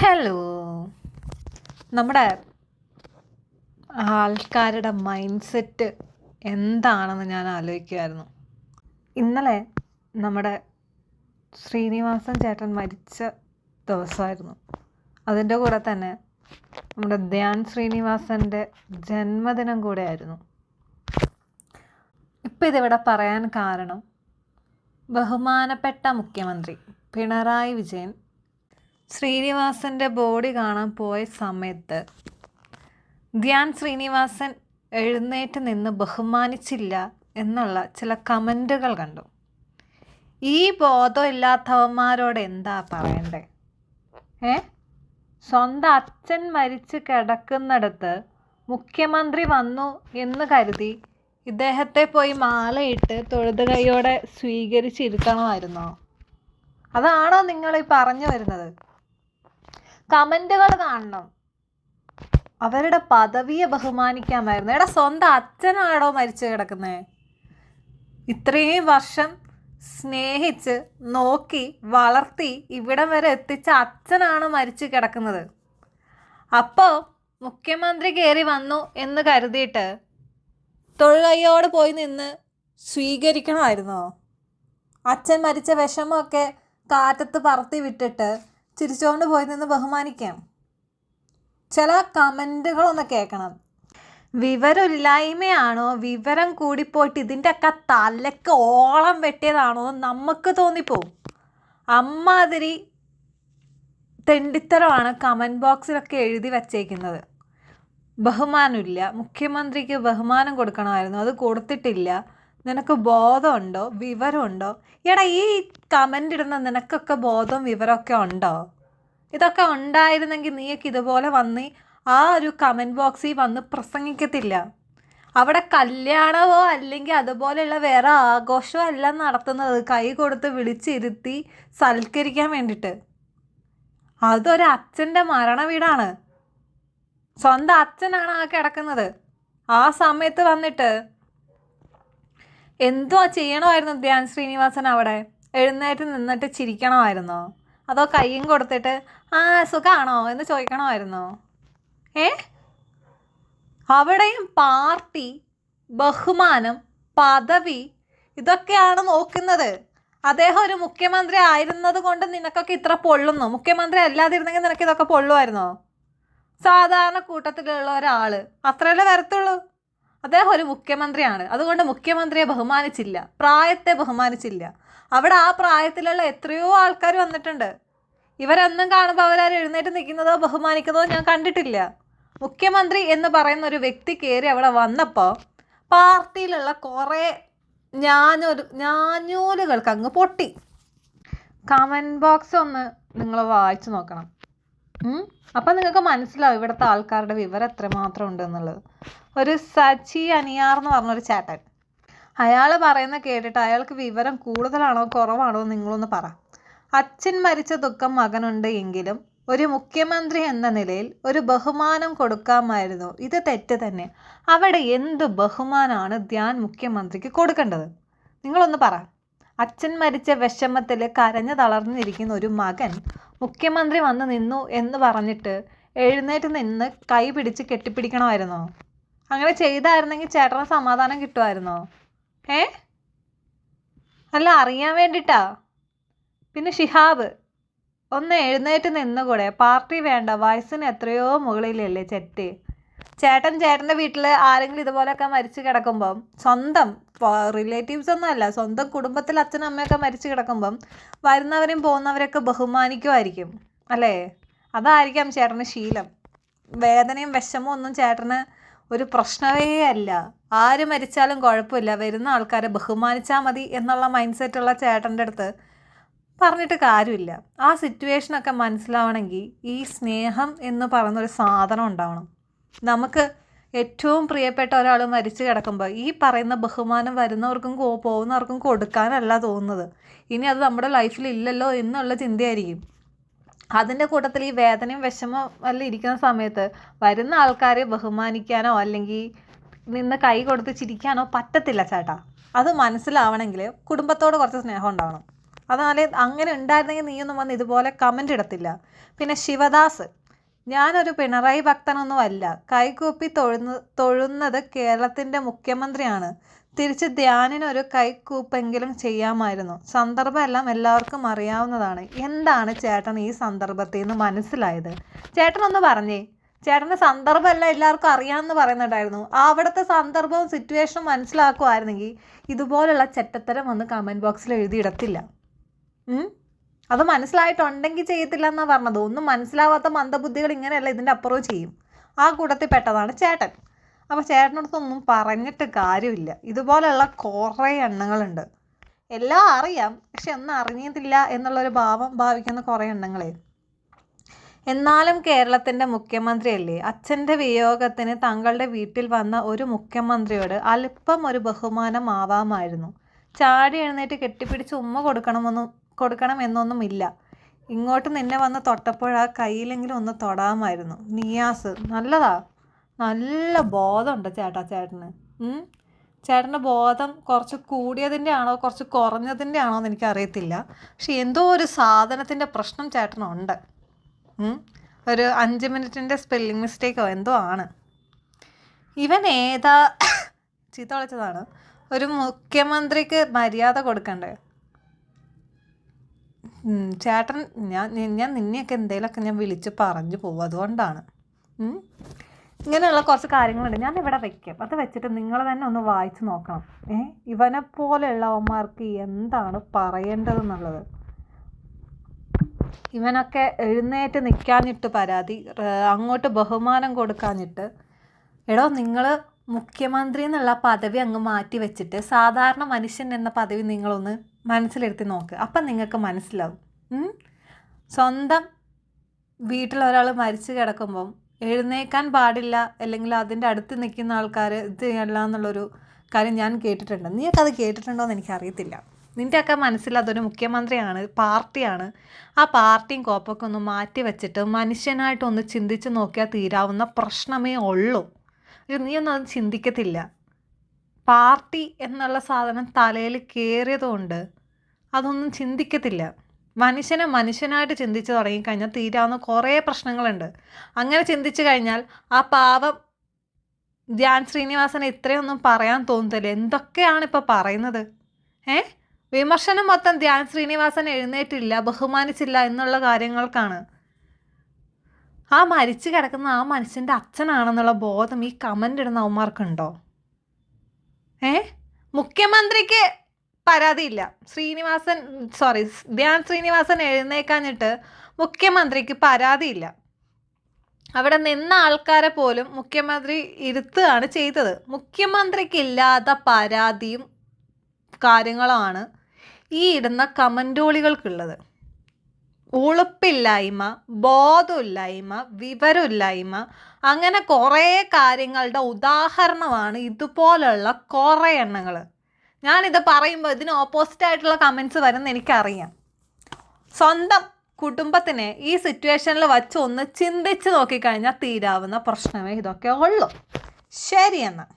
Hello. നമ്മുടെ ആൾക്കാരുടെ mind set എന്താണെന്ന് ഞാൻ ആലോചിക്കുമായിരുന്നു. ഇന്നലെ നമ്മുടെ ശ്രീനിവാസൻ ചേട്ടൻ മരിച്ച ദിവസമായിരുന്നു. അതിൻ്റെ കൂടെ തന്നെ നമ്മുടെ ധ്യാൻ ശ്രീനിവാസൻ്റെ ജന്മദിനം കൂടെ ആയിരുന്നു. ഇപ്പം ഇതിവിടെ പറയാൻ കാരണം, ബഹുമാനപ്പെട്ട മുഖ്യമന്ത്രി പിണറായി വിജയൻ ശ്രീനിവാസൻ്റെ ബോഡി കാണാൻ പോയ സമയത്ത് ധ്യാൻ ശ്രീനിവാസൻ എഴുന്നേറ്റ് നിന്ന് ബഹുമാനിച്ചില്ല എന്നുള്ള ചില കമൻറ്റുകൾ കണ്ടു. ഈ ബോധമില്ലാത്തവന്മാരോട് എന്താ പറയണ്ടേ? സ്വന്തം അച്ഛൻ മരിച്ച് കിടക്കുന്നിടത്ത് മുഖ്യമന്ത്രി വന്നു എന്ന് കരുതി ഇദ്ദേഹത്തെ പോയി മാലയിട്ട് തൊഴുത് കൈയോടെ സ്വീകരിച്ചിരിക്കണമായിരുന്നോ? അതാണോ നിങ്ങൾ ഈ പറഞ്ഞു വരുന്നത്? കമൻറ്റുകൾ കാണണം. അവരുടെ പദവിയെ ബഹുമാനിക്കാമായിരുന്നു. സ്വന്തം അച്ഛനാണോ മരിച്ചു കിടക്കുന്നത്? ഇത്രയും വർഷം സ്നേഹിച്ച് നോക്കി വളർത്തി ഇവിടം വരെ എത്തിച്ച അച്ഛനാണ് മരിച്ചു കിടക്കുന്നത്. അപ്പോൾ മുഖ്യമന്ത്രി കയറി വന്നു എന്ന് കരുതിയിട്ട് തൊഴുകൈയോട് പോയി നിന്ന് സ്വീകരിക്കണമായിരുന്നോ? അച്ഛൻ മരിച്ച വിഷമമൊക്കെ കാറ്റത്ത് പറത്തി വിട്ടിട്ട് ചിരിച്ചുകൊണ്ട് പോയി നിന്ന് ബഹുമാനിക്കാം. ചില കമൻറ്റുകളൊന്ന് കേൾക്കണം. വിവരമില്ലായ്മയാണോ, വിവരം കൂടിപ്പോയിട്ട് ഇതിൻ്റെയൊക്കെ തലയ്ക്ക് ഓളം വെട്ടിയതാണോ നമുക്ക് തോന്നിപ്പോവും. അമ്മാതിരി തെണ്ടിത്തരമാണ് കമൻറ്റ് ബോക്സിലൊക്കെ എഴുതി വച്ചേക്കുന്നത്. ബഹുമാനമില്ല, മുഖ്യമന്ത്രിക്ക് ബഹുമാനം കൊടുക്കണമായിരുന്നു, അത് കൊടുത്തിട്ടില്ല, നിനക്ക് ബോധമുണ്ടോ, വിവരമുണ്ടോ? ഈ കമൻ്റ് ഇടുന്ന നിനക്കൊക്കെ ബോധവും വിവരമൊക്കെ ഉണ്ടോ? ഇതൊക്കെ ഉണ്ടായിരുന്നെങ്കിൽ നീയൊക്കെ ഇതുപോലെ വന്ന് ആ ഒരു കമൻറ്റ് ബോക്സിൽ വന്ന് പ്രസംഗിക്കത്തില്ല. അവിടെ കല്യാണമോ അല്ലെങ്കിൽ അതുപോലെയുള്ള വേറെ ആഘോഷമോ എല്ലാം നടത്തുന്നത് കൈ കൊടുത്ത് വിളിച്ചിരുത്തി സൽക്കരിക്കാൻ വേണ്ടിയിട്ട്. അതൊരു അച്ഛൻ്റെ മരണ വീടാണ്. സ്വന്തം അച്ഛനാണ് ആ കിടക്കുന്നത്. ആ സമയത്ത് വന്നിട്ട് എന്തോ ചെയ്യണമായിരുന്നു ധ്യാൻ ശ്രീനിവാസൻ? അവിടെ എഴുന്നേറ്റ് നിന്നിട്ട് ചിരിക്കണമായിരുന്നോ? അതോ കയ്യും കൊടുത്തിട്ട് സുഖമാണോ എന്ന് ചോദിക്കണമായിരുന്നോ? അവിടെയും പാർട്ടി, ബഹുമാനം, പദവി ഇതൊക്കെയാണ് നോക്കുന്നത്. അദ്ദേഹം ഒരു മുഖ്യമന്ത്രി ആയിരുന്നത് കൊണ്ട് നിനക്കൊക്കെ ഇത്ര പൊള്ളുന്നു. മുഖ്യമന്ത്രി അല്ലാതിരുന്നെങ്കിൽ നിനക്ക് ഇതൊക്കെ പൊള്ളുമായിരുന്നോ? സാധാരണ കൂട്ടത്തിലുള്ള ഒരാൾ അത്രയല്ലേ വരത്തുള്ളൂ. അദ്ദേഹം ഒരു മുഖ്യമന്ത്രിയാണ്, അതുകൊണ്ട് മുഖ്യമന്ത്രിയെ ബഹുമാനിച്ചില്ല, പ്രായത്തെ ബഹുമാനിച്ചില്ല. അവിടെ ആ പ്രായത്തിലുള്ള എത്രയോ ആൾക്കാർ വന്നിട്ടുണ്ട്. ഇവരൊന്നും കാണുമ്പോൾ അവരാരും എഴുന്നേറ്റ് നിൽക്കുന്നതോ ബഹുമാനിക്കുന്നതോ ഞാൻ കണ്ടിട്ടില്ല. മുഖ്യമന്ത്രി എന്ന് പറയുന്ന ഒരു വ്യക്തി കയറി അവിടെ വന്നപ്പോൾ പാർട്ടിയിലുള്ള കുറേ ഞാഞ്ഞൂലുകൾക്ക് അങ്ങ് പൊട്ടി. കമൻറ്റ് ബോക്സ് ഒന്ന് നിങ്ങൾ വായിച്ചു നോക്കണം. അപ്പം നിങ്ങൾക്ക് മനസ്സിലാവും ഇവിടുത്തെ ആൾക്കാരുടെ വിവരം എത്രമാത്രം ഉണ്ടെന്നുള്ളത്. ഒരു സച്ചി അനിയാർ എന്ന് പറഞ്ഞൊരു ചേട്ടൻ, അയാൾ പറയുന്ന കേട്ടിട്ട് അയാൾക്ക് വിവരം കൂടുതലാണോ കുറവാണോ നിങ്ങളൊന്ന് പറ. അച്ഛൻ മരിച്ച ദുഃഖം മകനുണ്ട് എങ്കിലും ഒരു മുഖ്യമന്ത്രി എന്ന നിലയിൽ ഒരു ബഹുമാനം കൊടുക്കാമായിരുന്നു. ഇത് തെറ്റ് തന്നെ. അവിടെ എന്ത് ബഹുമാനമാണ് ധ്യാൻ മുഖ്യമന്ത്രിക്ക് കൊടുക്കേണ്ടത്? നിങ്ങളൊന്ന് പറ. അച്ഛൻ മരിച്ച വിഷമത്തിൽ കരഞ്ഞു തളർന്നിരിക്കുന്ന ഒരു മകൻ മുഖ്യമന്ത്രി വന്ന് നിന്നു എന്ന് പറഞ്ഞിട്ട് എഴുന്നേറ്റ് നിന്ന് കൈ പിടിച്ച് കെട്ടിപ്പിടിക്കണമായിരുന്നോ? അങ്ങനെ ചെയ്തായിരുന്നെങ്കിൽ ചേട്ടന് സമാധാനം കിട്ടുമായിരുന്നോ? അല്ല, അറിയാൻ വേണ്ടിയിട്ടാ. പിന്നെ ഷിഹാബ് ഒന്ന് എഴുന്നേറ്റ് നിന്നുകൂടെ? പാർട്ടി വേണ്ട, വയസ്സിന് എത്രയോ മുകളിലല്ലേ ചേട്ടൻ്റെ വീട്ടിൽ ആരെങ്കിലും ഇതുപോലെയൊക്കെ മരിച്ചു കിടക്കുമ്പം, സ്വന്തം റിലേറ്റീവ്സ് ഒന്നും അല്ല, സ്വന്തം കുടുംബത്തിൽ അച്ഛനും അമ്മയൊക്കെ മരിച്ചു കിടക്കുമ്പം വരുന്നവരും പോകുന്നവരൊക്കെ ബഹുമാനിക്കുമായിരിക്കും അല്ലേ? അതായിരിക്കാം ചേട്ടന് ശീലം. വേദനയും വിഷമവും ഒന്നും ചേട്ടന് ഒരു പ്രശ്നമേ അല്ല. ആര് മരിച്ചാലും കുഴപ്പമില്ല, വരുന്ന ആൾക്കാരെ ബഹുമാനിച്ചാൽ മതി എന്നുള്ള മൈൻഡ് സെറ്റുള്ള ചേട്ടൻ്റെ അടുത്ത് പറഞ്ഞിട്ട് കാര്യമില്ല. ആ സിറ്റുവേഷനൊക്കെ മനസ്സിലാവണമെങ്കിൽ ഈ സ്നേഹം എന്ന് പറയുന്നൊരു സാധനം ഉണ്ടാവണം. നമുക്ക് ഏറ്റവും പ്രിയപ്പെട്ട ഒരാൾ മരിച്ചു കിടക്കുമ്പോൾ ഈ പറയുന്ന ബഹുമാനം വരുന്നവർക്കും പോകുന്നവർക്കും കൊടുക്കാനല്ല തോന്നുന്നത്. ഇനി അത് നമ്മുടെ ലൈഫിൽ ഇല്ലല്ലോ എന്നുള്ള ചിന്തയായിരിക്കും. അതിൻ്റെ കൂട്ടത്തിൽ ഈ വേദനയും വിഷമം എല്ലാം ഇരിക്കുന്ന സമയത്ത് വരുന്ന ആൾക്കാരെ ബഹുമാനിക്കാനോ അല്ലെങ്കിൽ നിന്ന് കൈ കൊടുത്ത് ചിരിക്കാനോ പറ്റത്തില്ല ചേട്ടാ. അത് മനസ്സിലാവണമെങ്കിൽ കുടുംബത്തോട് കുറച്ച് സ്നേഹം ഉണ്ടാവണം. അതല്ലേ അങ്ങനെ ഉണ്ടായിരുന്നെങ്കിൽ നീയൊന്നും വന്ന് ഇതുപോലെ കമൻ്റ് ഇടത്തില്ല. പിന്നെ ശിവദാസ്, ഞാനൊരു പിണറായി ഭക്തനൊന്നും അല്ല. കൈകൂപ്പി തൊഴുന്നത് കേരളത്തിൻ്റെ മുഖ്യമന്ത്രിയാണ്. തിരിച്ച് ധ്യാനിനൊരു കൈക്കൂപ്പെങ്കിലും ചെയ്യാമായിരുന്നു. സന്ദർഭമെല്ലാം എല്ലാവർക്കും അറിയാവുന്നതാണ്. എന്താണ് ചേട്ടൻ ഈ സന്ദർഭത്തിൽ നിന്ന് മനസ്സിലായത്? ചേട്ടനൊന്ന് പറഞ്ഞേ. ചേട്ടൻ്റെ സന്ദർഭമല്ല എല്ലാവർക്കും അറിയാമെന്ന് പറയുന്നുണ്ടായിരുന്നു. അവിടുത്തെ സന്ദർഭവും സിറ്റുവേഷനും മനസ്സിലാക്കുമായിരുന്നെങ്കിൽ ഇതുപോലുള്ള ചെറ്റത്തരം വന്ന് കമൻറ്റ് ബോക്സിൽ എഴുതിയിടത്തില്ല. അത് മനസ്സിലായിട്ടുണ്ടെങ്കിൽ ചെയ്യത്തില്ല എന്നാണ് പറഞ്ഞത്. ഒന്നും മനസ്സിലാവാത്ത മന്ദബുദ്ധികൾ ഇങ്ങനെയല്ല, ഇതിൻ്റെ അപ്പുറവും ചെയ്യും. ആ കൂട്ടത്തിൽ പെട്ടതാണ് ചേട്ടൻ. അപ്പോൾ ചേട്ടനടുത്തൊന്നും പറഞ്ഞിട്ട് കാര്യമില്ല. ഇതുപോലെയുള്ള കുറേ എണ്ണങ്ങളുണ്ട്. എല്ലാം അറിയാം, പക്ഷെ ഒന്നും അറിഞ്ഞിട്ടില്ല എന്നുള്ളൊരു ഭാവിക്കുന്ന കുറേ എണ്ണങ്ങളെ. എന്നാലും കേരളത്തിൻ്റെ മുഖ്യമന്ത്രിയല്ലേ. അച്ഛൻ്റെ വിയോഗത്തിന് തങ്ങളുടെ വീട്ടിൽ വന്ന ഒരു മുഖ്യമന്ത്രിയോട് അല്പം ഒരു ബഹുമാനം ആവാമായിരുന്നു. ചാടി എഴുന്നേറ്റ് കെട്ടിപ്പിടിച്ച് ഉമ്മ കൊടുക്കണമെന്നൊന്നുമില്ല. ഇങ്ങോട്ട് നിന്നെ വന്ന് തൊട്ടപ്പോൾ ആ കയ്യിലെങ്കിലും ഒന്ന് തൊടാമായിരുന്നു. നിയാസ്, നല്ലതാ, നല്ല ബോധമുണ്ട് ചേട്ടന്. ചേട്ടൻ്റെ ബോധം കുറച്ച് കൂടിയതിൻ്റെ ആണോ കുറച്ച് കുറഞ്ഞതിൻ്റെ ആണോ എന്ന് എനിക്കറിയത്തില്ല. പക്ഷെ എന്തോ ഒരു സാധനത്തിൻ്റെ പ്രശ്നം ചേട്ടനുണ്ട്. ഒരു 5 മിനിറ്റിൻ്റെ സ്പെല്ലിംഗ് മിസ്റ്റേക്കോ എന്തോ ആണ്. ഇവൻ ഏതാ ചീത്ത വിളിച്ചതാണ്. ഒരു മുഖ്യമന്ത്രിക്ക് മര്യാദ കൊടുക്കണ്ടേ ചേട്ടൻ? ഞാൻ നിന്നെയൊക്കെ എന്തെങ്കിലുമൊക്കെ ഞാൻ വിളിച്ച് പറഞ്ഞു പോകും. അതുകൊണ്ടാണ് ഇങ്ങനെയുള്ള കുറച്ച് കാര്യങ്ങളുണ്ട്. ഞാൻ ഇവിടെ വയ്ക്കാം. അത് വെച്ചിട്ട് നിങ്ങൾ തന്നെ ഒന്ന് വായിച്ച് നോക്കണം. ഇവനെ പോലെയുള്ളവന്മാർക്ക് എന്താണ് പറയേണ്ടതെന്നുള്ളത്. ഇവനൊക്കെ എഴുന്നേറ്റ് നിൽക്കാഞ്ഞിട്ട് പരാതി, അങ്ങോട്ട് ബഹുമാനം കൊടുക്കാഞ്ഞിട്ട്. എടോ, നിങ്ങൾ മുഖ്യമന്ത്രി എന്നുള്ള പദവി അങ്ങ് മാറ്റി വെച്ചിട്ട് സാധാരണ മനുഷ്യൻ എന്ന പദവി നിങ്ങളൊന്ന് മനസ്സിലെടുത്ത് നോക്ക്. അപ്പം നിങ്ങൾക്ക് മനസ്സിലാവും. സ്വന്തം വീട്ടിലൊരാൾ മരിച്ചു കിടക്കുമ്പം എഴുന്നേക്കാൻ പാടില്ല, അല്ലെങ്കിൽ അതിൻ്റെ അടുത്ത് നിൽക്കുന്ന ആൾക്കാർ ഇത് ചെയ്യല്ല എന്നുള്ളൊരു കാര്യം ഞാൻ കേട്ടിട്ടുണ്ട്. നീയൊക്കെ അത് കേട്ടിട്ടുണ്ടോ എന്ന് എനിക്കറിയത്തില്ല. നിൻ്റെയൊക്കെ മനസ്സിൽ അതൊരു മുഖ്യമന്ത്രിയാണ്, പാർട്ടിയാണ്. ആ പാർട്ടിയും കോപ്പൊക്കെ ഒന്ന് മാറ്റി വെച്ചിട്ട് മനുഷ്യനായിട്ടൊന്ന് ചിന്തിച്ച് നോക്കിയാൽ തീരാവുന്ന പ്രശ്നമേ ഉള്ളൂ. നീയൊന്നും അത് ചിന്തിക്കത്തില്ല. പാർട്ടി എന്നുള്ള സാധനം തലയിൽ കയറിയതുകൊണ്ട് അതൊന്നും ചിന്തിക്കത്തില്ല. മനുഷ്യനായിട്ട് ചിന്തിച്ച് തുടങ്ങിക്കഴിഞ്ഞാൽ തീരാവുന്ന കുറേ പ്രശ്നങ്ങളുണ്ട്. അങ്ങനെ ചിന്തിച്ചു കഴിഞ്ഞാൽ ആ പാവം ധ്യാൻ ശ്രീനിവാസനെ ഇത്രയൊന്നും പറയാൻ തോന്നുന്നില്ല. എന്തൊക്കെയാണ് ഇപ്പോൾ പറയുന്നത്? വിമർശനം മൊത്തം ധ്യാൻ ശ്രീനിവാസൻ എഴുന്നേറ്റില്ല, ബഹുമാനിച്ചില്ല എന്നുള്ള കാര്യങ്ങൾക്കാണ്. ആ മരിച്ചു കിടക്കുന്ന ആ മനുഷ്യൻ്റെ അച്ഛനാണെന്നുള്ള ബോധം ഈ കമൻ്റ് ഇടുന്ന അവന്മാർക്കുണ്ടോ? മുഖ്യമന്ത്രിക്ക് പരാതിയില്ല. ധ്യാൻ ശ്രീനിവാസൻ എഴുന്നേക്കാഞ്ഞിട്ട് മുഖ്യമന്ത്രിക്ക് പരാതിയില്ല. അവിടെ നിന്ന ആൾക്കാരെ പോലും മുഖ്യമന്ത്രി ഇരുത്തുകയാണ് ചെയ്തത്. മുഖ്യമന്ത്രിക്കില്ലാത്ത പരാതിയും കാര്യങ്ങളാണ് ഈ ഇടുന്ന കമൻറ്റോളികൾക്കുള്ളത്. ഉളുപ്പില്ലായ്മ, ബോധമില്ലായ്മ, വിവരമില്ലായ്മ, അങ്ങനെ കുറേ കാര്യങ്ങളുടെ ഉദാഹരണമാണ് ഇതുപോലുള്ള കുറേ എണ്ണങ്ങൾ. ഞാനിത് പറയുമ്പോൾ ഇതിന് ഓപ്പോസിറ്റായിട്ടുള്ള കമൻറ്റ്സ് വരുമെന്ന് എനിക്കറിയാം. സ്വന്തം കുടുംബത്തിനെ ഈ സിറ്റുവേഷനിൽ വച്ച് ഒന്ന് ചിന്തിച്ച് നോക്കിക്കഴിഞ്ഞാൽ തീരാവുന്ന പ്രശ്നമേ ഇതൊക്കെ ഉള്ളൂ. ശരിയെന്നാൽ.